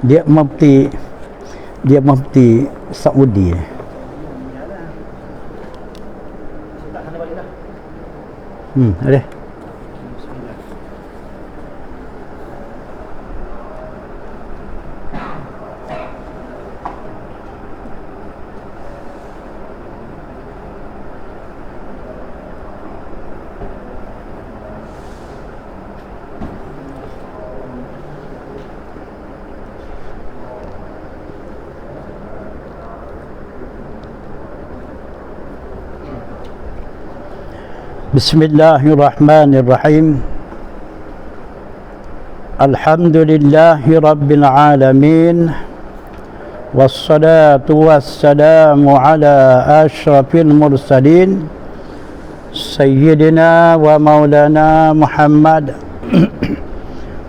Dia mufti Saudi. Ada. Bismillahirrahmanirrahim. Alhamdulillahi rabbil alamin. Wassalatu wassalamu ala asyrafil mursalin Sayyidina wa maulana Muhammad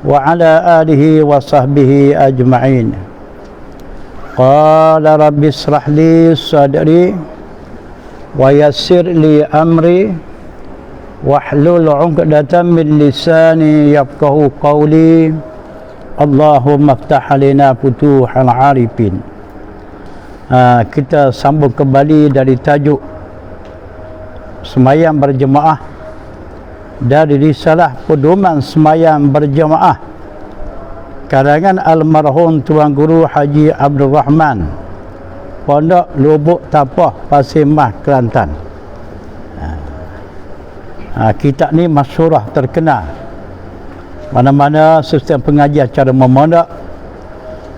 wa ala alihi wa sahbihi ajma'in. Qala rabbi israh li sadri wa yassir li amri wahlul 'uqdatam min lisani yafqahu qawli. Allahumma iftah alaina futuhal arifin. Kita sambung kembali dari tajuk semayang berjemaah dari risalah pedoman semayang berjemaah karangan almarhum Tuan Guru Haji Abdul Rahman, Pondok Lubuk Tapah, Pasir Mas, Kelantan. Kitab ni masyhurah, terkenal. Mana-mana sistem pengajian cara memondok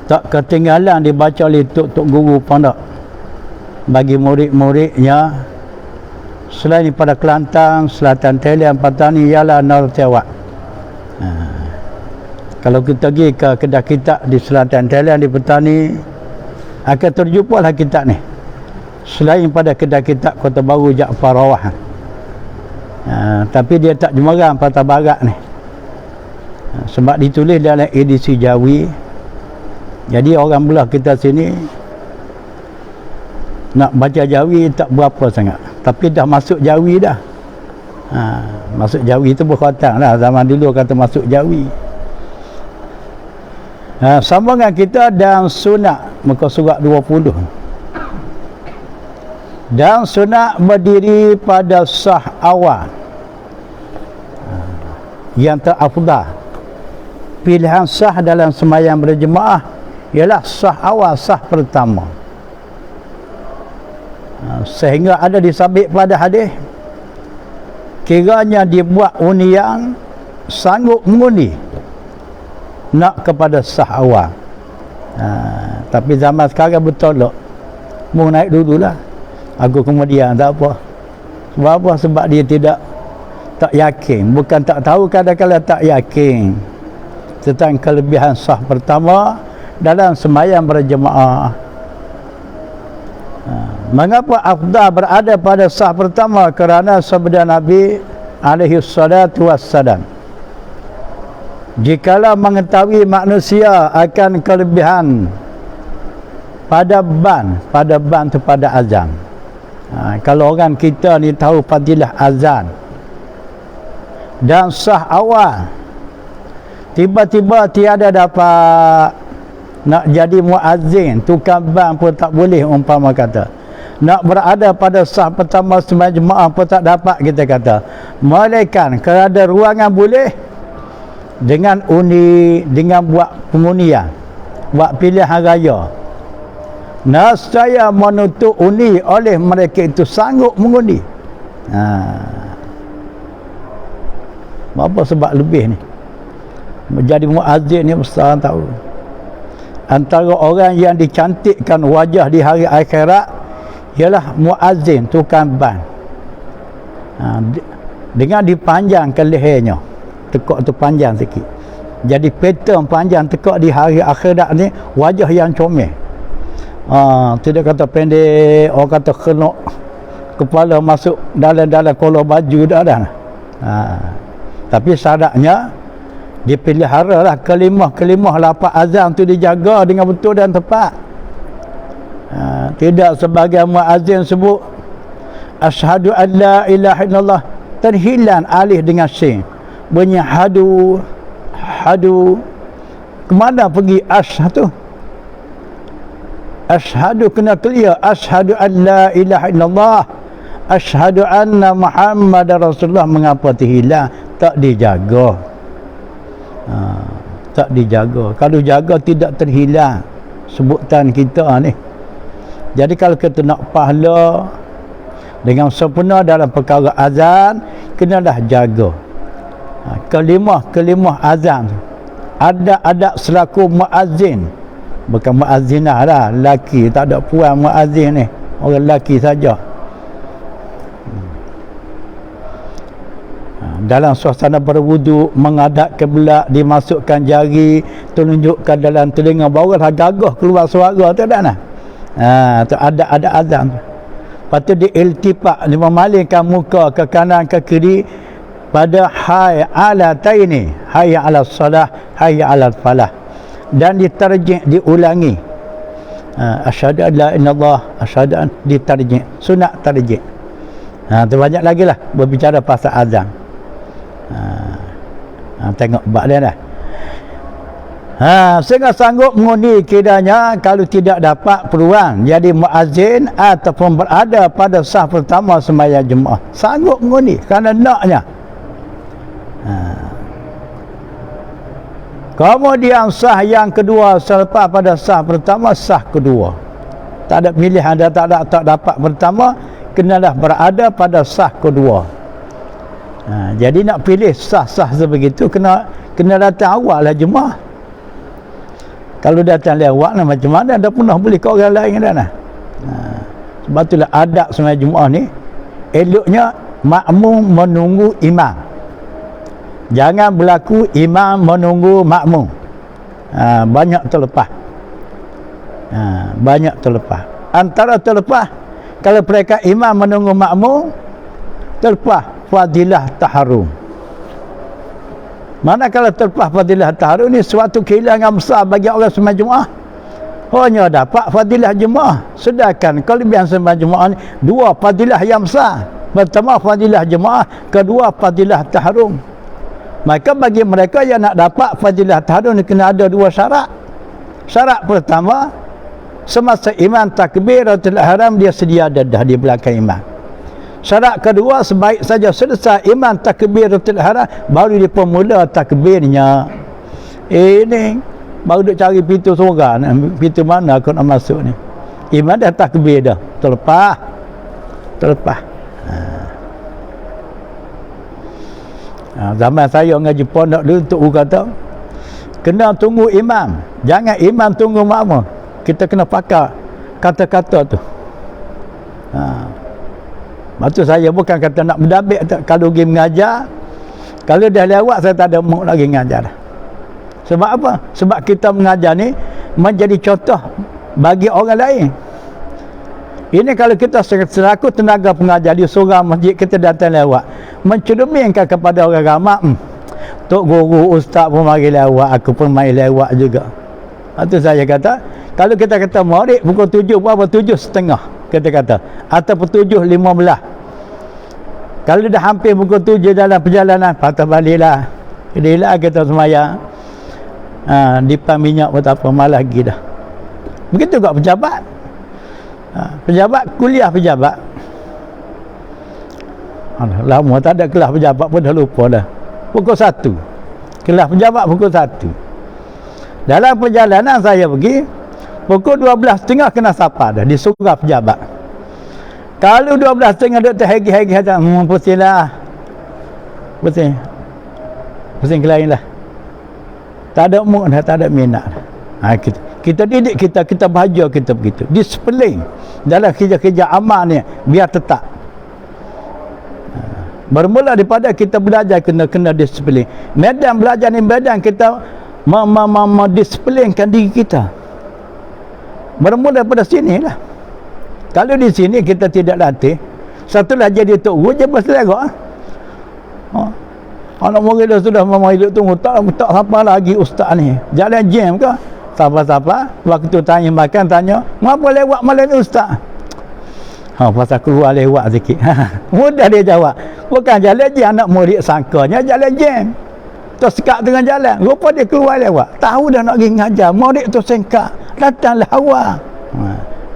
tak ketinggalan dibaca oleh tok guru pondok bagi murid-muridnya selain daripada Kelantan, Selatan Thailand, Patani ialah North Sarawak. Kalau kita pergi ke kedai kitab di Selatan Thailand, di Patani, akan terjumpalah kitab ni. Selain pada kedai kitab Kota Baru Jaafar Rawah. Tapi dia tak jumarang Patah Barat ni, sebab ditulis dalam edisi Jawi. Jadi orang belah kita sini nak baca Jawi tak berapa sangat, tapi dah masuk Jawi dah. Masuk Jawi tu berkotang lah. Zaman dulu kata masuk Jawi. Sambungan kita dan sunat muka surat 20. Dan sunat berdiri pada sah awal yang terafdal. Pilihan sah dalam semayang berjemaah ialah sah awal, sah pertama. Sehingga ada disabit pada hadis, kiranya dibuat undian sanggup mengundi nak kepada sah awal. Tapi zaman sekarang bertolak, mau naik dululah, aku kemudian tak apa. Sebab apa? Sebab dia tak yakin. Bukan tak tahu, kadang-kadang tak yakin tentang kelebihan sah pertama dalam semayang berjemaah. Mengapa afdal berada pada sah pertama? Kerana sabda Nabi alaihi salatu wassalam, jikalau mengetahui manusia akan kelebihan pada ban tu pada azan. Kalau orang kita ni tahu fadilah azan dan sah awal, tiba-tiba tiada dapat nak jadi muazzin, tukang ban pun tak boleh, umpama kata nak berada pada sah pertama sembahyang jemaah pun tak dapat, kita kata. Melainkan kerana ruangan boleh, dengan undi, dengan buat pengundian, buat pilihan raya, nascaya menuntut undi oleh mereka itu sanggup mengundi. Apa sebab lebih ni? Menjadi muazzin ni besar tahu. Antara orang yang dicantikkan wajah di hari akhirat ialah muazzin, tukang ban. Dengan dipanjangkan lehernya, tekak tu panjang sikit, jadi pattern panjang tekak di hari akhirat ni, wajah yang comel. Tidak kata pendek, orang kata kenok kepala masuk dalam kolor baju dah. Tapi syaratnya dipelihara lah kelimah lafaz azan tu, dijaga dengan betul dan tepat. Tidak sebagai muazzin sebut asyhadu an la ilaha illallah, terhilang alif dengan sin, bunyi hadu. Kemana pergi ash tu? Asyhadu kena clear. Asyhadu an la ilaha illallah. Asyhadu anna Muhammadar Rasulullah. Mengapa terhilang? Tak dijaga. Tak dijaga. Kalau jaga tidak terhilang sebutan kita ni. Jadi kalau kita nak pahala dengan sempurna dalam perkara azan, kenalah jaga kelimah azan. Ada adab selaku muazzin, bukan muazzinah lah, lelaki, tak ada puan muazzin ni, orang lelaki saja. Dalam suasana berwudu, menghadap kiblat, dimasukkan jari, tunjukkan dalam telinga bawah, gagah keluar suara tu dah nah. Tu ada azan. Lepas tu diiltifat, dia memalingkan muka ke kanan ke kiri pada hayya ala taini, hayya ala salah, hayya ala falah, dan ditarjih, diulangi. Asyhadu an la ilaha illallah, asyhadu an, ditarjih, sunat tarjih. Tu banyak lagi lah berbicara pasal azan. Tengok bab dia dah. Sehingga sanggup mengundi kiranya kalau tidak dapat peluang jadi muazzin ataupun berada pada sah pertama sembahyang Jumaat. Sanggup mengundi kerana naknya. Kemudian sah yang kedua selepas pada sah pertama, sah kedua. Tak ada pilihan, ada tak dapat pertama, kenalah berada pada sah kedua. Jadi nak pilih sah-sah sebegitu, kena datang awal lah jemaah. Kalau datang lewat lah macam mana, dah pernah boleh ke orang lain dah nah. Sebab itulah adab sembahyang Jumaat ni, eloknya makmum menunggu imam. Jangan berlaku imam menunggu makmum. Banyak terlepas. Banyak terlepas. Antara terlepas, kalau mereka imam menunggu makmum, terlepas fadilah taharum. Manakala terlepas fadilah taharum ni suatu kehilangan besar bagi orang sembahyang Jumaat. Hanya dapat fadilah Jumaat. Sedangkan kelebihan sembahyang Jumaat ni dua fadilah yang besar. Pertama fadilah Jumaat, kedua fadilah taharum. Maka bagi mereka yang nak dapat fadilah taharum ni kena ada dua syarat. Syarat pertama, semasa imam takbiratul ihram dia sedia dadah di belakang imam. Syarat kedua, sebaik saja selesai imam takbiratul ihram baru dia pemula takbirnya. Ini baru duk cari pintu seorang, pintu mana aku nak masuk ni. Imam dah takbir dah, terlepas. Zaman saya ngaji pondok dulu, Tok Guru kata kena tunggu imam, jangan imam tunggu makmum. Kita kena pakai kata-kata tu. Maksud saya bukan kata nak berdabik kalau pergi mengajar. Kalau dah lewat saya tak ada mood lagi mengajar dah. Sebab apa? Sebab kita mengajar ni menjadi contoh bagi orang lain. Ini kalau kita selaku tenaga pengajar di seorang masjid, kita datang lewat, mencerminkan kepada orang ramai, Tok Guru, Ustaz pun mari lewat, aku pun mari lewat juga. Itu saya kata, kalau kita kata murid pukul 7 berapa, 7.30 kita kata, ataupun 7.15, kalau dah hampir pukul 7 dalam perjalanan, patah baliklah. Jadilah kita semayang dipan minyak pun tak apa, malah lagi dah. Begitu juga pejabat. Pejabat, kuliah pejabat, lama tak ada kelas pejabat pun dah lupa dah. Pukul 1 kelas pejabat, pukul 1. Dalam perjalanan saya pergi pukul 12.30 kena sapa dah di surau pejabat. Kalau 12.30 duduk terhegi-hegi kata pusing lah, pusing kelain lah, tak ada mood dah, tak ada minat dah. Kita didik kita bahagia kita begitu. Disiplin dalam kerja-kerja amal ni biar tetap. Bermula daripada kita belajar kena disiplin. Medan belajar ni medan kita mendisiplinkan diri kita. Bermula daripada sini lah. Kalau di sini kita tidak latih, satulah jadi tok guru je berselera. Anak murid dah sudah memang hidup tunggu tak siapa lagi ustaz ni. Jalan jam ke? Siapa-siapa waktu tanya makan tanya, "Ngapa lewat malam ni ustaz?" Pasal keluar lewat sikit. Mudah dia jawab. Bukan jalan jam, anak murid sangkanya jalan jam. Tersekat tengah jalan. Rupa dia keluar lewat. Tahu dah nak pergi ngajar. Murid tu sengkak. Datanglah awal.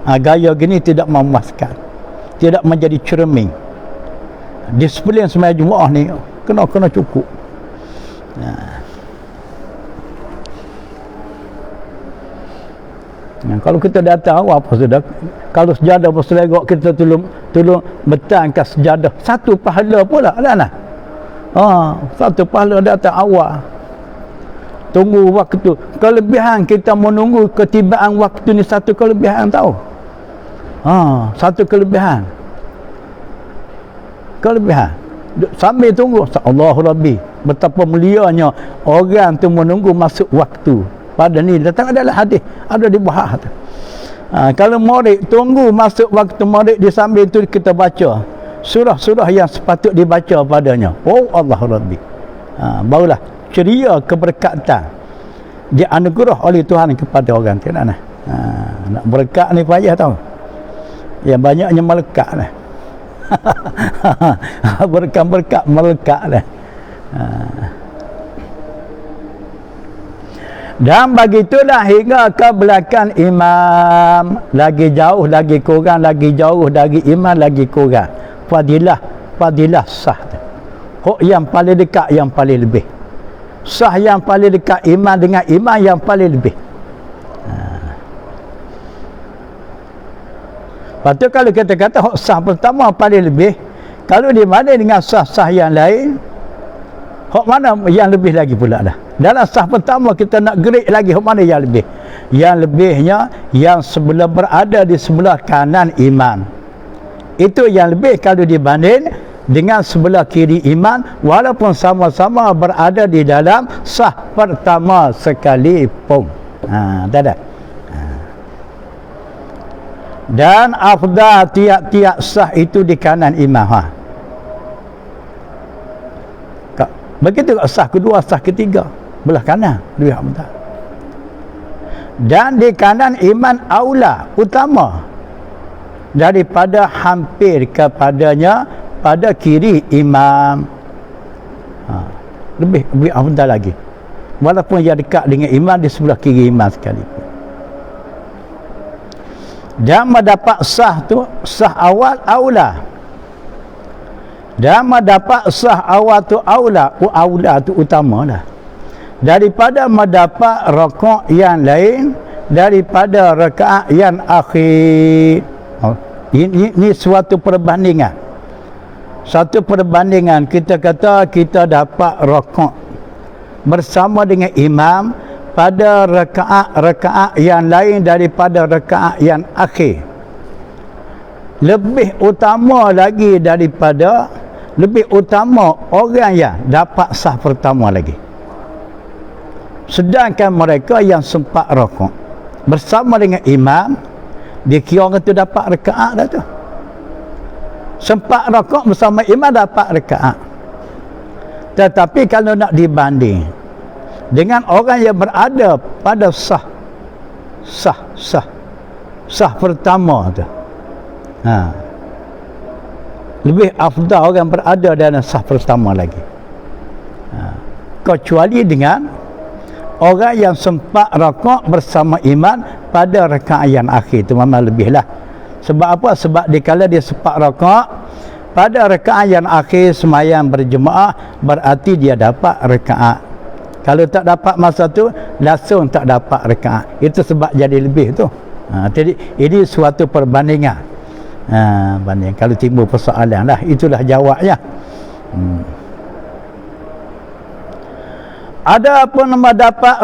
Gaya gini tidak memuaskan, tidak menjadi cermin. Disiplin sembahyang Jumaat ni kena cukup. Kalau kita datang awal apa sudah, kalau sejadah berselegok kita tolong betangkan sejadah satu pahala pula lah. Satu pahala datang awal. Tunggu waktu. Kelebihan kita menunggu ketibaan waktu ni satu kelebihan tahu. Satu kelebihan. Sambil tunggu, Allahu Rabbi, betapa mulianya orang tu menunggu masuk waktu. Pada ni datang adalah hadis, ada dibahas tu. Kalau murid tunggu masuk waktu murid, di sambil itu kita baca surah-surah yang sepatut dibaca padanya. Allah Rabbi. Barulah ceria keberkatan dianugerah oleh Tuhan kepada orang tu. Nak berkat ni payah tahu. Yang banyaknya melekat lah. Berkat melekat lah. Dan bagitulah hingga ke belakang imam, lagi jauh lagi kurang, lagi jauh dari imam lagi kurang. Fadilah sah. Hak yang paling dekat yang paling lebih. Sah yang paling dekat imam dengan imam yang paling lebih. Lepas tu kalau kita kata hak sah pertama paling lebih, kalau dibanding dengan sah-sah yang lain, hak mana yang lebih lagi pula dah. Dalam sah pertama kita nak gerik lagi, hak mana yang lebih? Yang lebihnya yang sebelah berada di sebelah kanan imam. Itu yang lebih kalau dibanding dengan sebelah kiri imam, walaupun sama-sama berada di dalam sah pertama sekalipun. Tak ada. Dan afdal tiap-tiap sah itu di kanan imam. Begitu sah kedua, sah ketiga, belah kanan lebih afdal. Dan di kanan imam aula, utama daripada hampir kepadanya pada kiri imam. Lebih afdal lagi, walaupun yang dekat dengan imam di sebelah kiri imam sekalipun. Dan mendapat sah tu, sah awal aula. Dan mendapat sah awal tu aula tu utamalah daripada mendapat rakaat yang lain, daripada rakaat yang akhir. Ini suatu perbandingan. Satu perbandingan, kita kata kita dapat rakaat bersama dengan imam pada rakaat yang lain daripada rakaat yang akhir. Lebih utama lagi daripada, lebih utama orang yang dapat sah pertama lagi. Sedangkan mereka yang sempat rakaat bersama dengan imam, dia kira orang tu dapat rakaat dah tu. Sempat rakaat bersama imam dapat rakaat. Tetapi kalau nak dibanding dengan orang yang berada pada sah pertama tu, lebih afdal orang berada dalam sah pertama lagi. Kecuali dengan orang yang sempat rakaat bersama imam pada rakaat yang akhir, itu memang lebihlah. Sebab apa? Sebab dikala dia sempat rakaat pada rakaat yang akhir sembahyang berjemaah, berarti dia dapat rakaat. Kalau tak dapat masa tu, langsung tak dapat rakaat. Itu sebab jadi lebih tu. Jadi ini suatu perbandingan. Banding. Kalau timbul persoalan lah, itulah jawabnya. Ada pun mendapat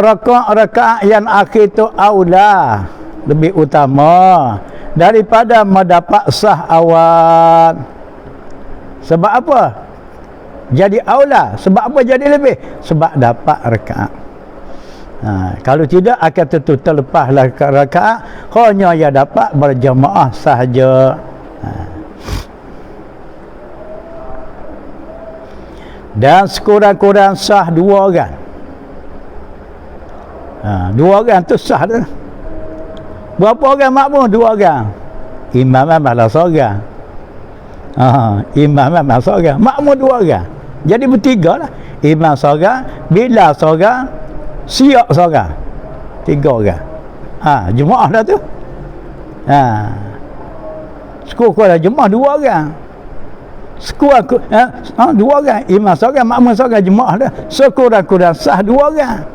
rakaat yang akhir tu aula, lebih utama daripada mendapat sah awal. Sebab apa jadi aula? Sebab apa jadi lebih? Sebab dapat rakaat. Kalau tidak akan tentu terlepaslah rakaat, hanya yang dapat berjemaah sahaja. Dan sekurang-kurang sah dua orang. Dua orang tu sah tu. Berapa orang makmum? Dua orang. Imam memanglah seorang. Imam memang seorang, makmum dua orang. Jadi bertiga lah. Imam seorang, Bilal seorang, Siap seorang. Tiga orang. Jemaah dah tu. Suku aku ada jemaah 2 orang. Suku aku dua orang, imam seorang, makmum seorang, jemaah dah. Sekurang-kurang sah 2 orang.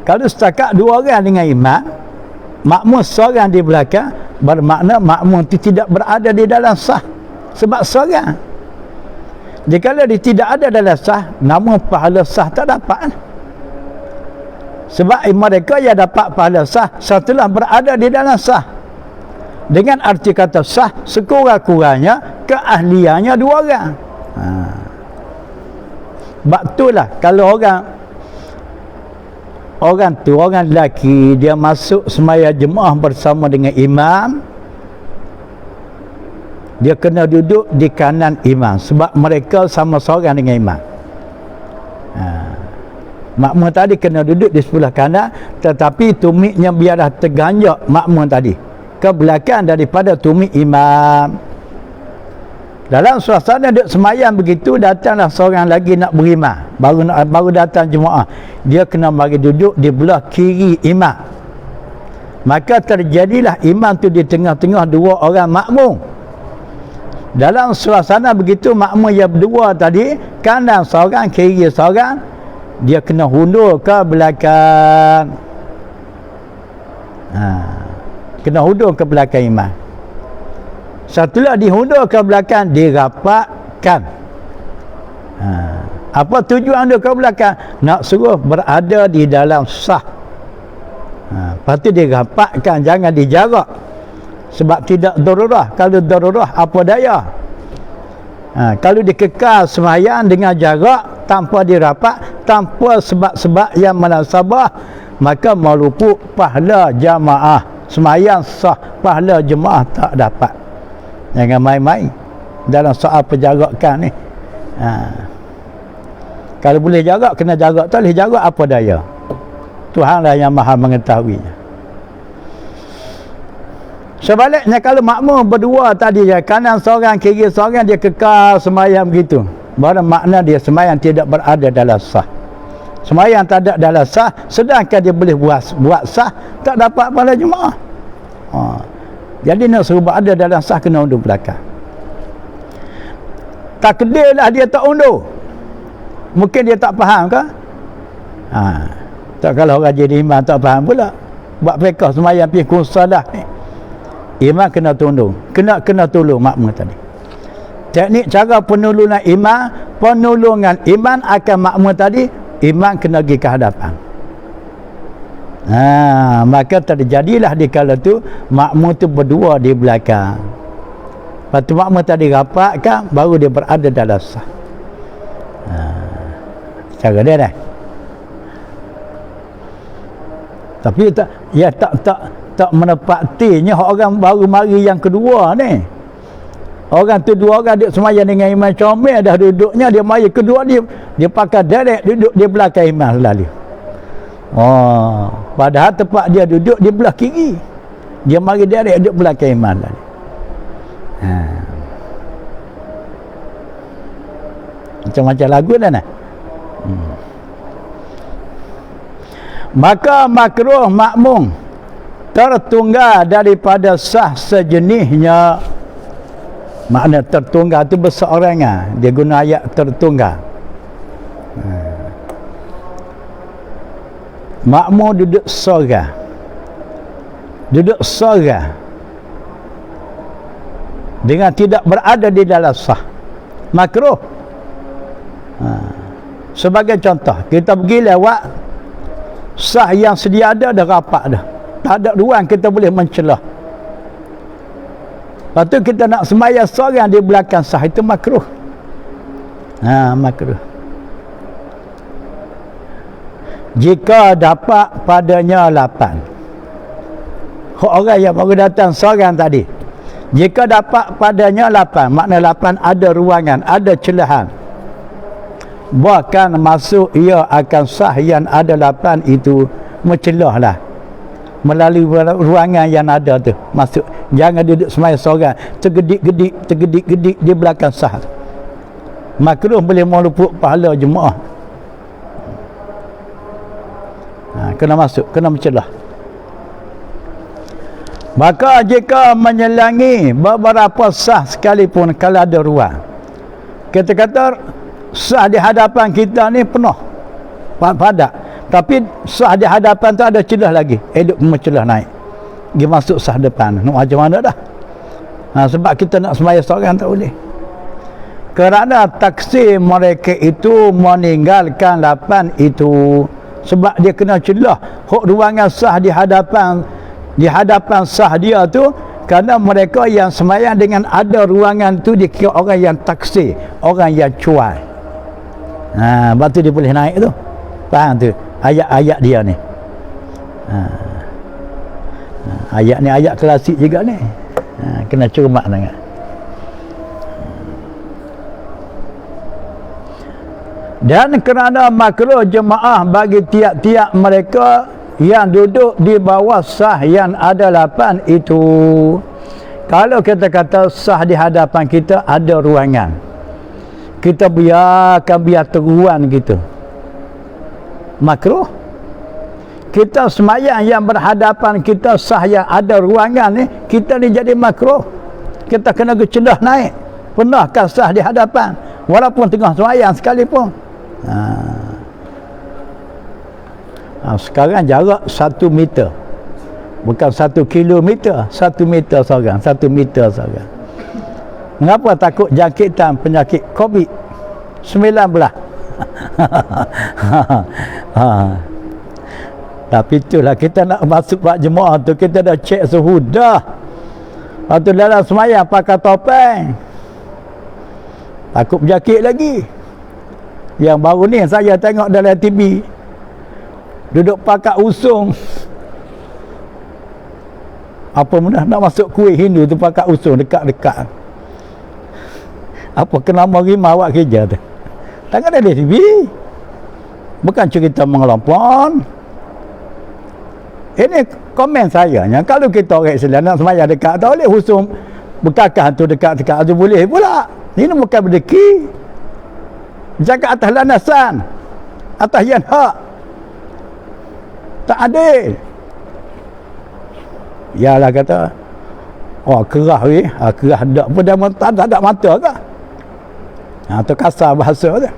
Kalau setakat 2 orang dengan imam, makmum seorang di belakang, bermakna makmum itu tidak berada di dalam sah sebab seorang. Jikalau dia tidak ada dalam sah, namun pahala sah tak dapat. Sebab mereka yang dapat pahala sah setelah berada di dalam sah. Dengan arti kata sah, sekurang-kurangnya keahliannya 2 orang. Sebab itulah kalau orang lelaki dia masuk sembahyang jemaah bersama dengan imam, dia kena duduk di kanan imam sebab mereka sama seorang dengan imam. Makmum tadi kena duduk di sebelah kanan, tetapi tumiknya biarlah terganjak makmum tadi ke belakang daripada tumik imam. Dalam suasana duduk semayang begitu, datanglah seorang lagi nak berimam, baru datang jemaah, dia kena mari duduk di belah kiri imam. Maka terjadilah imam tu di tengah-tengah 2 orang makmum. Dalam suasana begitu, makmum yang berdua tadi, kanan seorang, kiri seorang, dia kena hundur ke belakang. Kena hundur ke belakang imam. Setelah dihundur ke belakang, dirapatkan. Apa tujuan dia ke belakang? Nak suruh berada di dalam sah. Lepas tu dirapatkan, jangan dijarak. Sebab tidak darurah. Kalau darurah, apa daya? Kalau dikekal sembahyang dengan jarak, tanpa dirapat, tanpa sebab-sebab yang menasabah, maka meluput pahala jamaah. Sembahyang sah, pahala jemaah tak dapat. Jangan main-main dalam soal penjarakan ni. Kalau boleh jarak, kena jarak. Tak boleh jarak, apa daya? Tuhanlah yang maha mengetahuinya. Sebaliknya kalau makmum berdua tadi, kanan seorang, kiri seorang, dia kekal sembahyang begitu, bermakna dia sembahyang tidak berada dalam sah. Sembahyang tak ada dalam sah, sedangkan dia boleh buat sah, tak dapat pahala jemaah. Jadi nak suruh berada dalam sah, kena undur belakang. Takdirlah dia tak undur, mungkin dia tak faham ke? Tak, kalau orang jadi imam tak faham pula, buat mereka sembahyang pergi kursalah ni, imam kena tunduk, kena tolong makmum tadi. Teknik cara penulungan imam akan makmum tadi, imam kena pergi ke hadapan. Maka terjadilah di kala tu makmum tu berdua di belakang. Lepas tu makmum tadi rapatkan, baru dia berada dalam sah. Cara dia dah. Tapi tak menepatinya orang baru mari yang kedua ni. Orang tu 2 orang duduk semayang dengan imam comel, dah duduknya, dia mari kedua, dia pakai direct duduk di belakang imam lalu. Padahal tempat dia duduk di belah kiri, dia mari direct duduk belakang imam lalu. Macam-macam lagu dah nak. Maka makruh makmum tertunggal daripada sah sejenisnya. Makna tertunggal tu berseorangan, dia guna ayat tertunggal. Makmum duduk seorang, dengan tidak berada di dalam sah, makruh. Sebagai contoh, kita pergi lewat sah yang sedia ada, dah rapat dah, tak ada ruang kita boleh mencelah. Lepas tu kita nak sembahyang seorang di belakang sah, itu makruh. Makruh. Jika dapat padanya 8 orang yang baru datang seorang tadi, jika dapat padanya 8, makna 8 ada ruangan, ada celahan, bahkan masuk ia akan sah yang ada 8 itu mencelahlah melalui ruangan yang ada tu masuk. Jangan duduk sembahyang seorang tergedik-gedik di belakang sah. Makruh, boleh meluput pahala jemaah. Kena masuk, kena mencelah. Maka jika menyelangi beberapa sah sekalipun kalau ada ruang, kita kata sah di hadapan kita ni penuh padat, tapi sah di hadapan tu ada celah lagi, elok mencelah naik dia masuk sah depan, nak macam mana dah. Sebab kita nak sembahyang seorang tak boleh, kerana taksir mereka itu meninggalkan lapan itu sebab dia kena celah hak ruangan sah di hadapan sah dia tu, kerana mereka yang sembahyang dengan ada ruangan tu dikira orang yang taksir, orang yang cuai. Lepas tu dia boleh naik tu. Faham tu ayat-ayat dia ni. Ayat ni ayat klasik juga ni. Kena cermat sangat. Dan kerana makruh jemaah bagi tiap-tiap mereka yang duduk di bawah sah yang ada lapan itu. Kalau kita kata sah di hadapan kita ada ruangan, kita biar teruan kita, makruh. Kita semayang yang berhadapan kita sah yang ada ruangan ni, kita ni jadi makruh. Kita kena celah naik, pernahkah sah di hadapan walaupun tengah semayang sekalipun. Sekarang jarak 1 meter, bukan 1 kilometer, 1 meter seorang, 1 meter seorang. Mengapa takut jangkitan penyakit COVID-19? Tapi itulah kita nak masuk buat jemaah tu, kita dah cek suhu dah. Lepas tu dalam semayang pakai topeng, takut berjangkit lagi. Yang baru ni saya tengok dalam TV, duduk pakai usung. Apa benda nak masuk kuih Hindu tu pakai usung dekat-dekat. Apa kena menerima awak kerja tu? Tengok dalam TV. Bukan cerita mengelompon. Ini komen saya, kalau kita orang Islam nak semayang dekat, tak boleh husung bekakah tu dekat-dekat tu boleh pula. Ini bukan berdeki. Jaga atas landasan, atas yang hak. Tak adil. Yalah kata, kerah weh, kerah tak pun tak ada mata ke? Tu kasar bahasa tu.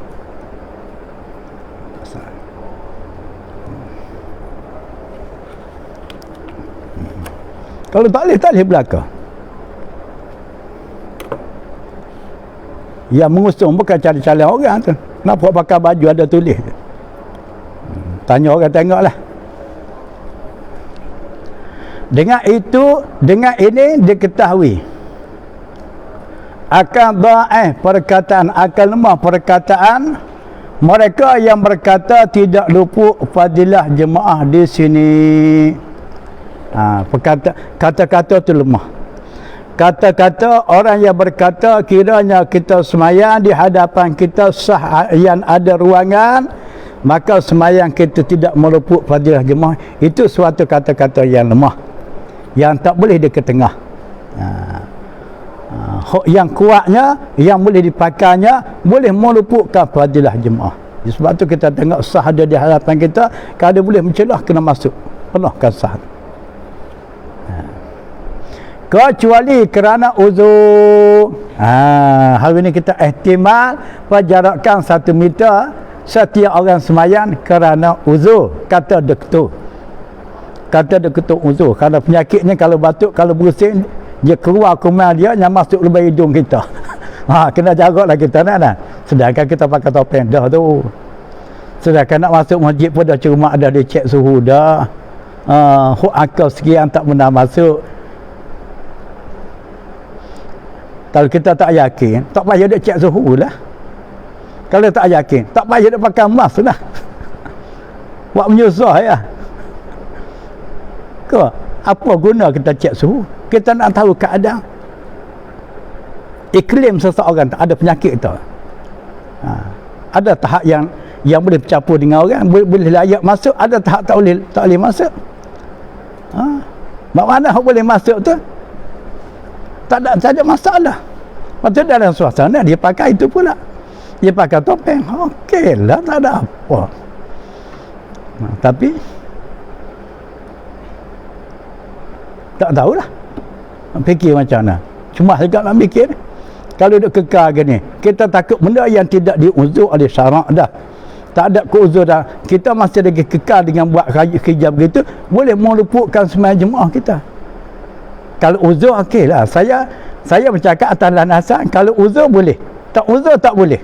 Kalau tak boleh belakang. Yang mengusung bukan cari-cari orang tu. Kenapa pakai baju ada tulis? Tanya orang tengoklah. Dengan itu, dengan ini diketahui akan dhaif perkataan, akan lemah perkataan mereka yang berkata tidak luput fadilah jemaah di sini. Kata-kata tu lemah. Kata-kata orang yang berkata kiranya kita semayang di hadapan kita sah yang ada ruangan, maka semayang kita tidak meluput fadilah jemaah, itu suatu kata-kata yang lemah, yang tak boleh di ketengah. Yang kuatnya, yang boleh dipakainya, boleh meluputkan fadilah jemaah. Sebab tu kita tengok sah ada di hadapan kita, kalau boleh mencelah kena masuk, penuhkan sah. Kecuali kerana uzur. Hari ini kita ihtimal penjarakan 1 meter setiap orang semayang kerana uzur. Kata doktor uzur. Kerana penyakitnya kalau batuk, kalau bersin, dia keluar kuman dia yang masuk lubang hidung kita. Kena jaga lah kita nak. Sedangkan kita pakai topeng dah tu. Sedangkan nak masuk masjid pun dah cuma ada dia cek suhu dah. Huk akal sekian tak pernah masuk. Kalau kita tak yakin, tak payah dia cek suhu lah. Kalau tak yakin, tak payah dia pakai mask lah. Buat menyusah ya. Apa guna kita cek suhu? Kita nak tahu keadaan iklim seseorang, ada penyakit tu. Ada tahap yang boleh bercampur dengan orang, boleh layak masuk, ada tahap tak boleh masuk. Mana boleh masuk tu? Tak ada masalah. Lepas dalam suasana dia pakai itu pula, dia pakai topeng, okeylah, tak ada apa. Tapi Tak tahulah. Fikir macam mana. Cuma juga nak fikir. Kalau duk kekal gini, kita takut benda yang tidak diuzur oleh syarak dah. Tak ada keuzur dah. Kita masih lagi kekal dengan buat kerja begitu, boleh meluputkan semua jemaah kita. Kalau uzur, okeylah. Saya bercakap atas landasan, kalau uzur boleh. Tak uzur, tak boleh.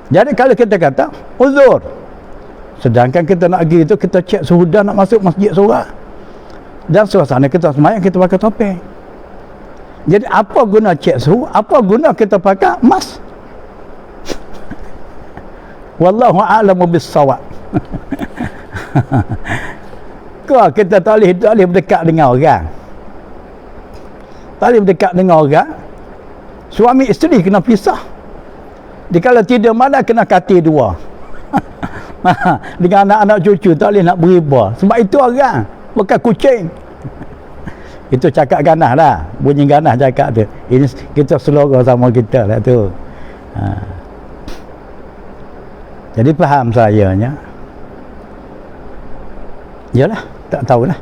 Jadi kalau kita kata, uzur. Sedangkan kita nak pergi itu, kita cek suhu dah nak masuk masjid surah. Dan suasana kita semayang, kita pakai topeng. Jadi apa guna cek suhu? Apa guna kita pakai mask? Wallahu a'lamu bis-shawab. Kau kita tak boleh berdekat dengan orang. Tak boleh berdekat dengan orang. Suami isteri kena pisah. Kalau tidur malam kena katil dua. Dengan anak-anak cucu tak boleh nak beriba. Sebab itu orang, bukan kucing. Itu cakap ganah lah. Bunyi ganah cakap tu. Ini kita selora sama kita lah tu. Jadi faham sayanya. Yalah, tak tahulah.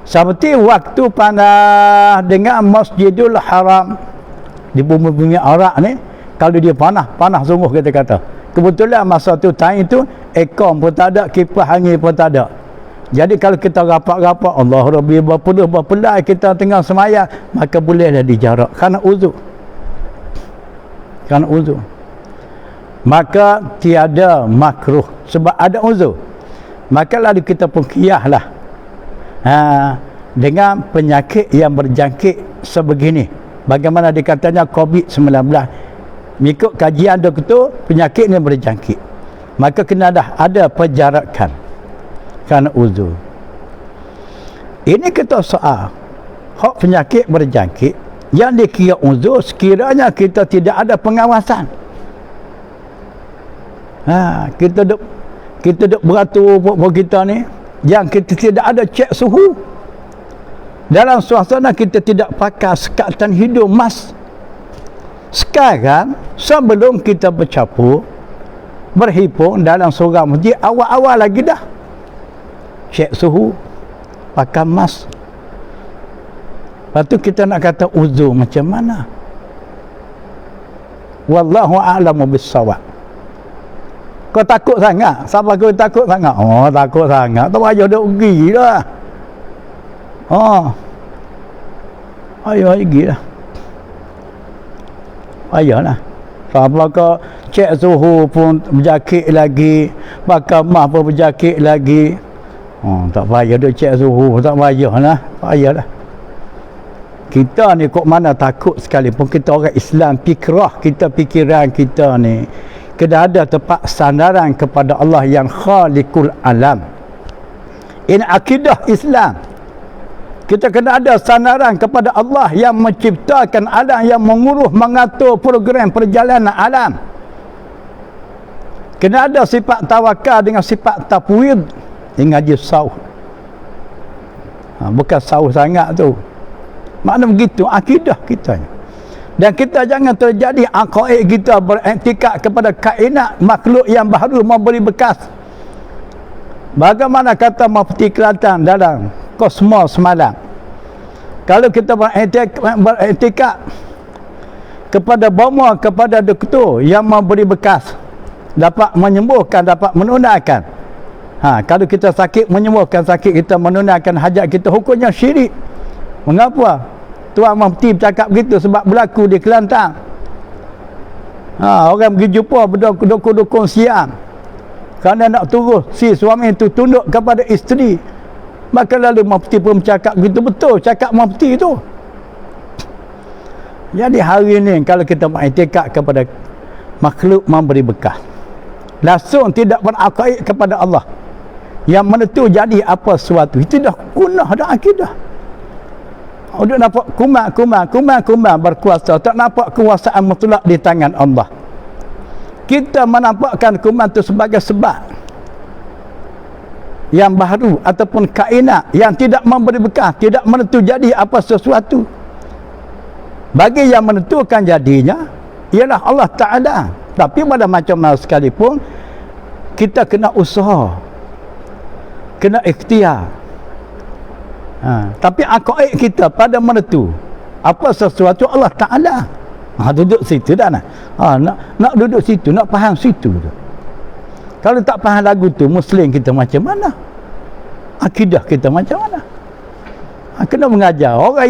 Seperti waktu pada dengan Masjidul Haram di bumi-bumi Arab ni, kalau dia panah sungguh kita kata. Kebetulan masa tu time tu aircon pun tak ada, kipas angin pun tak ada. Jadi kalau kita rapat-rapat, Allah Rabbi berpelai kita tengah semayang, maka bolehlah dijarak kerana uzur. Kerana uzur. Maka tiada makruh sebab ada uzur. Maka lalu kita pun qiyahlah dengan penyakit yang berjangkit sebegini. Bagaimana dikatanya COVID-19. Mengikut kajian doktor, penyakit ini berjangkit. Maka kena ada penjarakan kerana uzur. Ini kita soal hak penyakit berjangkit yang dikira uzur sekiranya kita tidak ada pengawasan. Kita duk beratur buat kita ni yang kita tidak ada cek suhu. Dalam suasana kita tidak pakai sekatan hidung mask. Sekarang sebelum kita bercapur berhimpun dalam seorang masjid, awal-awal lagi dah cek suhu, pakai mask. Lepas tu kita nak kata uzur macam mana? Wallahu a'lamu bis-shawab. Kau takut sangat? Siapa kau takut sangat? Oh, takut sangat. Tak payah dah pergi dah. Ayo pergi dah. Ayolah. Siapa kau cek suhu pun berjakit lagi, pakai mask pun berjakit lagi. Tak payah duk cek suhu, tak payahlah. Tak payahlah. Kita ni kok mana takut sekalipun kita orang Islam, pikiran kita ni kena ada tempat sandaran kepada Allah yang khaliqul alam. Ini akidah Islam. Kita kena ada sandaran kepada Allah yang menciptakan alam, yang mengurus, mengatur program perjalanan alam. Kena ada sifat tawakal dengan sifat tafwid. Ngaji sauh. Bukan sauh sangat tu. Makna begitu akidah kita. Dan kita jangan terjadi aqaid kita beriktikad kepada kainat makhluk yang baru memberi bekas. Bagaimana kata Mufti Kelantan dalam Kosmos semalam. Kalau kita beriktikad kepada bomba, kepada doktor yang memberi bekas, dapat menyembuhkan, dapat menunaikan. Kalau kita sakit, menyembuhkan sakit kita, menunaikan hajat kita, hukumnya syirik. Mengapa? Tuan Mufti bercakap begitu sebab berlaku di Kelantan. Orang pergi jumpa berdukun-dukun siam. Kerana nak turun si suami itu tunduk kepada isteri. Maka lalu Mufti pun bercakap begitu, betul cakap Mufti itu. Jadi hari ini kalau kita mengiktikad kepada makhluk memberi bekas, langsung tidak berakid kepada Allah yang menentu jadi apa sesuatu, itu dah kunah, dah akidah. Dia nampak kuman berkuasa, tak nampak kekuasaan mutlak di tangan Allah. Kita menampakkan kuman itu sebagai sebab yang baru ataupun kainat yang tidak memberi bekas, tidak menentu jadi apa sesuatu. Bagi yang menentukan jadinya ialah Allah Ta'ala. Tapi pada macam mana sekalipun, kita kena usaha, kena ikhtiar. Tapi akaid kita pada mana tu? Apa sesuatu Allah Ta'ala. Duduk situ dah nak. Nak duduk situ, nak faham situ tu. Kalau tak faham lagu tu, Muslim kita macam mana? Akidah kita macam mana? Kena mengajar orang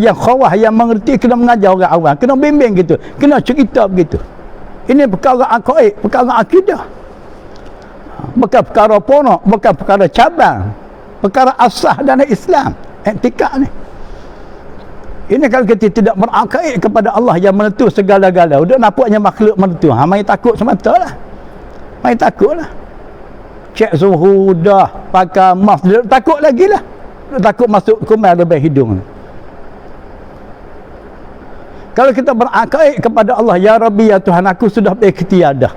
yang khawah, yang mengerti, kena mengajar orang awam, kena bimbing gitu, kena cerita begitu. Ini perkara akaid, perkara akidah, bukan perkara ponok, bukan perkara cabang, perkara asah dalam Islam, etika ni. Ini kalau kita tidak berakaid kepada Allah yang menentu segala-gala, udah nampaknya makhluk menentu, main takut semata lah, main takut lah. Cek suhu dah, pakai mask, takut lagi lah. Takut masuk kumar lebih hidung. Kalau kita berakaid kepada Allah, ya Rabbi, ya Tuhan, aku sudah berikhtiar dah.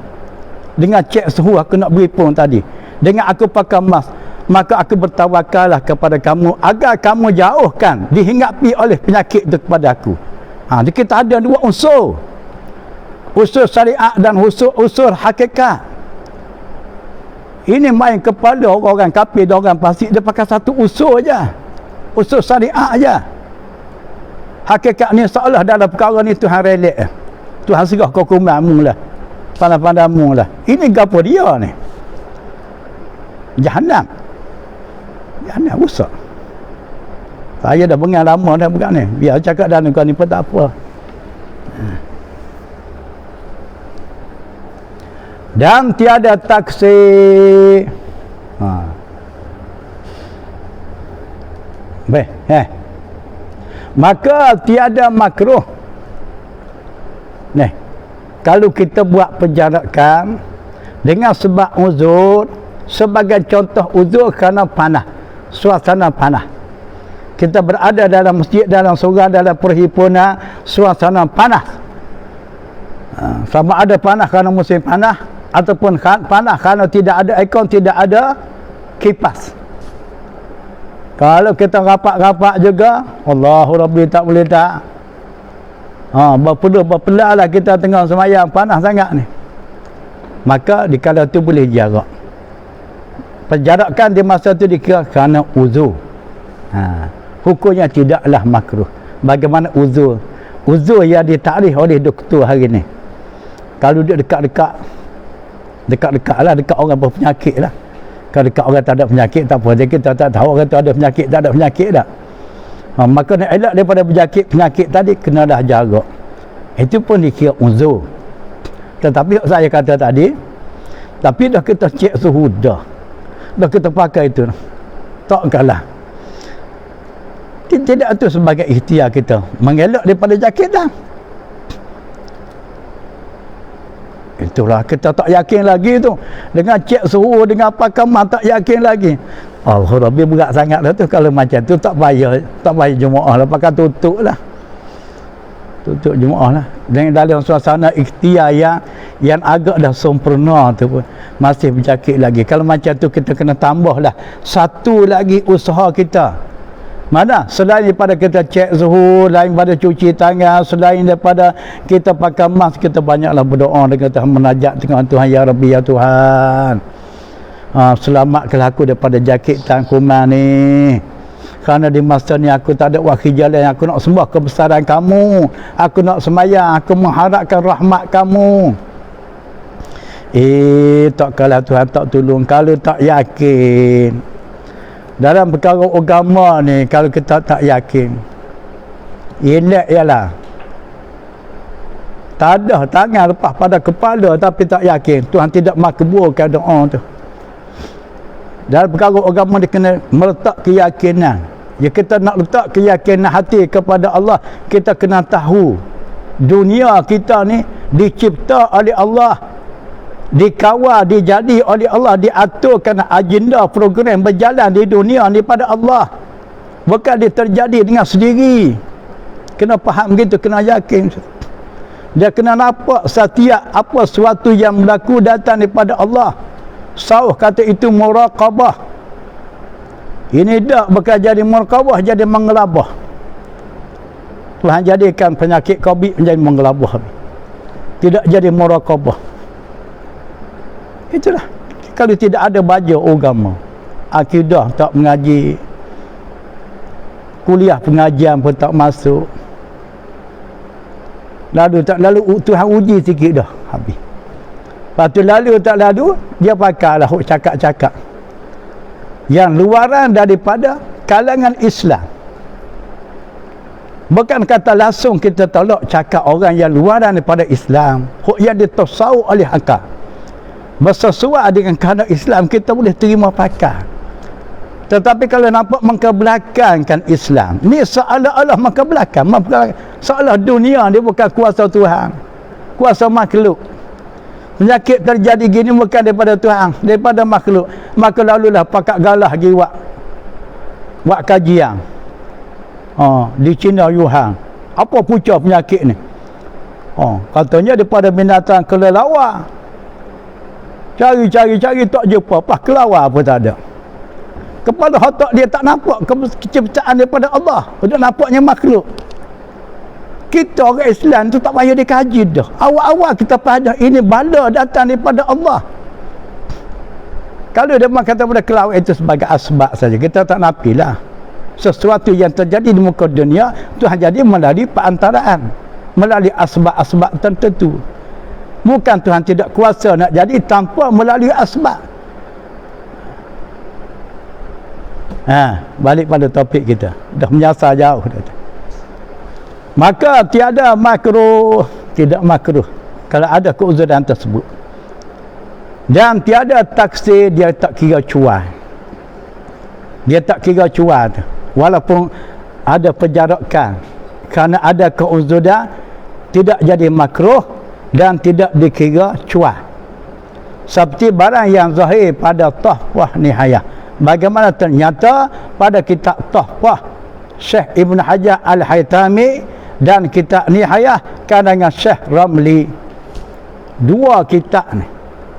Dengan cek suhu aku nak beri pun tadi, dengan aku pakai mask, maka aku bertawakallah kepada kamu agar kamu jauhkan, dihinggapi oleh penyakit itu kepada aku. Kita ada dua unsur, unsur syariat dan unsur hakikat. Ini main kepala orang kafir dan orang fasik, dia pakai satu unsur aja, unsur syariat aja. Hakikat ni seolah dalam perkara ni Tuhan relek, Tuhan serah kau kumamu lah, pandang-pandangmu lah. Ini gapo dia ni? Jahannam rusak. Saya dah bengar lama dah bukan ni, biar cakap dalam kau ni pun tak apa. Dan tiada taksir. Maka tiada makruh. Kalau kita buat penjarakan dengan sebab uzur, sebagai contoh uzur kerana panas, suasana panas. Kita berada dalam masjid, dalam surau, dalam perhimpunan, suasana panas. Sama ada panas kerana musim panas, ataupun panas kerana tidak ada aircon, tidak ada kipas. Kalau kita rapat-rapat juga, Allahu Rabbi, tak boleh tak. Berpelah lah kita tengah semayang, panas sangat ni. Maka di kala tu boleh jarak. Penjarakan di masa tu dikira kerana uzur. Hukumnya tidaklah makruh. Bagaimana uzur? Uzur yang ditakrif oleh doktor hari ni. Kalau dia dekat-dekat lah, dekat orang berpenyakit lah. Kalau dekat orang tak ada penyakit, tak apa, jadi kita tak tahu orang tu ada penyakit, tak ada penyakit tak. Maka nak elak daripada penyakit tadi, kenalah jarak. Itu pun dikira uzur. Tetapi saya kata tadi, tapi dah kita cek suhu dah kita pakai itu, tak kalah. Tidak itu sebagai ikhtiar kita mengelak daripada jakit dah. Itulah kita tak yakin lagi tu, dengan cek suhu, dengan pakai mak, tak yakin lagi. Allah Rabbi, berat sangat lah tu. Kalau macam tu tak payah Jumaat lah, pakai tutup Jumaat lah. Dan dalam suasana ikhtiar yang agak dah sempurna tu pun masih bercakap lagi. Kalau macam tu kita kena tambah lah satu lagi usaha kita. Mana? Selain daripada kita cek suhu, lain daripada cuci tangan, selain daripada kita pakai mask, kita banyaklah berdoa dengan Tuhan, menajat dengan Tuhan, ya Rabbi, ya Tuhan, selamatkanlah aku daripada jakit kuman ni. Kerana di masa ni aku tak ada wakil jalan, aku nak sembah kebesaran kamu, aku nak semayang, aku mengharapkan rahmat kamu. Tak kalah Tuhan tak tolong kalau tak yakin. Dalam perkara agama ni, kalau kita tak yakin, elak ialah tak ada tangan lepas pada kepala tapi tak yakin, Tuhan tidak makbulkan doa tu. Dalam perkara agama dia kena meletak keyakinan. Ya, kita nak letak keyakinan hati kepada Allah, kita kena tahu dunia kita ni dicipta oleh Allah, dikawal, dijadi oleh Allah, diaturkan agenda program berjalan di dunia ni pada Allah, bukan dia terjadi dengan sendiri. Kena faham gitu, kena yakin. Dia kena nampak setiap apa sesuatu yang berlaku datang daripada Allah. Sauh kata itu muraqabah. Ini dak bukan jadi muraqabah, jadi mengelabah. Tuhan jadikan penyakit COVID menjadi mengelabah, tidak jadi muraqabah. Itulah. Kalau tidak ada baju agama, akidah tak mengaji, kuliah pengajian pun tak masuk. Lalu tak lalu Tuhan uji sikit dah habis. Lepas tu lalu tak lalu dia pakailah hok cakap-cakap yang luaran daripada kalangan Islam. Bukan kata langsung kita tolak cakap orang yang luaran daripada Islam, hok yang ditasawuf oleh akal. Bersesuai dengan kanak Islam kita boleh terima pakar. Tetapi kalau nampak mengkebelakangkan Islam, ni seolah-olah mengkebelakang, seolah dunia dia bukan kuasa Tuhan, kuasa makhluk. Penyakit terjadi gini bukan daripada Tuhan, daripada makhluk. Maka lalulah pakak galah lagi buat kajian di China Wuhan. Apa punca penyakit ni? Katanya daripada binatang kelelawar. Cari tak jumpa, pas kelawar pun tak ada. Kepala otak dia tak nampak keciptaan daripada Allah, dia nampaknya makhluk. Kita orang Islam tu tak payah dikaji dah. Awal-awal kita faham ini bala datang daripada Allah. Kalau dia kata pada kelawar itu sebagai asbab saja, kita tak nafilah. Sesuatu yang terjadi di muka dunia Tuhan jadi melalui perantaraan, melalui asbab-asbab tertentu. Bukan Tuhan tidak kuasa nak jadi tanpa melalui asbab. Balik pada topik kita. Dah menyasar jauh dah. Maka tiada makruh, tidak makruh kalau ada keuzuran tersebut. Dan tiada taksir, dia tak kira cuai. Dia tak kira cuai tu. Walaupun ada penjarakan, kerana ada keuzuran tidak jadi makruh dan tidak dikira cuah. Seperti barang yang zahir pada Tuhfah Nihayah. Bagaimana ternyata pada kitab Tuhfah Syekh Ibn Hajar Al-Haytami dan kitab Nihayah karangan Syekh Ramli. Dua kitab ni.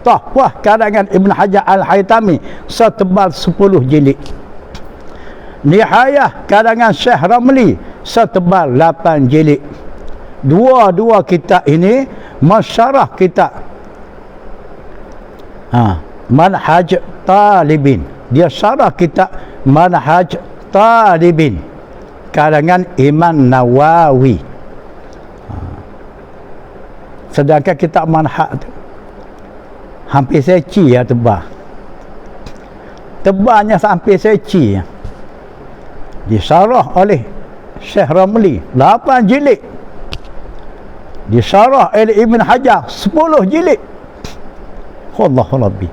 Tuhfah karangan Ibn Hajar Al-Haytami setebal 10 jilid. Nihayah karangan Syekh Ramli setebal 8 jilid. Dua-dua kitab ini masyarah kitab Manhaj Talibin. Dia syarah kitab Manhaj Talibin karangan Imam Nawawi. Sedangkan kitab Manhaj tu hampir seci ya tebal. Tebalnya sampai seci ya. Disyarah oleh Syekh Ramli 8 jilid. Disyarah oleh Ibn Hajar 10 jilid. Allahu Rabbi.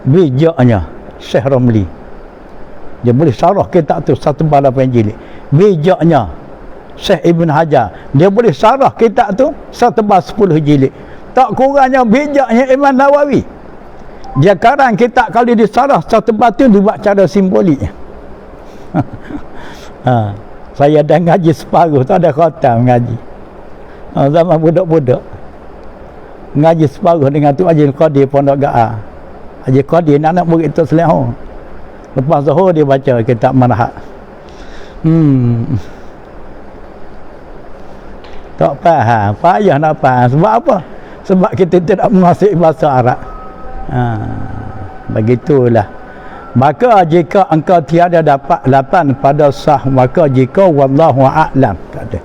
Bijaknya Syekh Ramli. Dia boleh syarah kitab tu satu tebal 8 jilid. Bijaknya Syekh Ibn Hajar, dia boleh syarah kitab tu satu tebal 10 jilid. Tak kurangnya bijaknya Imam Nawawi. Dia karang kitab kalau disyarah satu tebal tu dibuat cara simbolik. Saya dah ngaji separuh, tak ada khatam ngaji. Zaman budak-budak ngaji separuh dengan tu Haji Qadir Pondok Gaah. Haji Qadir anak murid tu Selehong. Lepas zuhur dia baca kitab Manhaj. Tak faham, payah nak faham. Sebab apa? Sebab kita tidak menguasai bahasa Arab. Begitulah. Maka jika engkau tiada dapat lapan pada sah, maka jika wallahu a'lam, tak ada.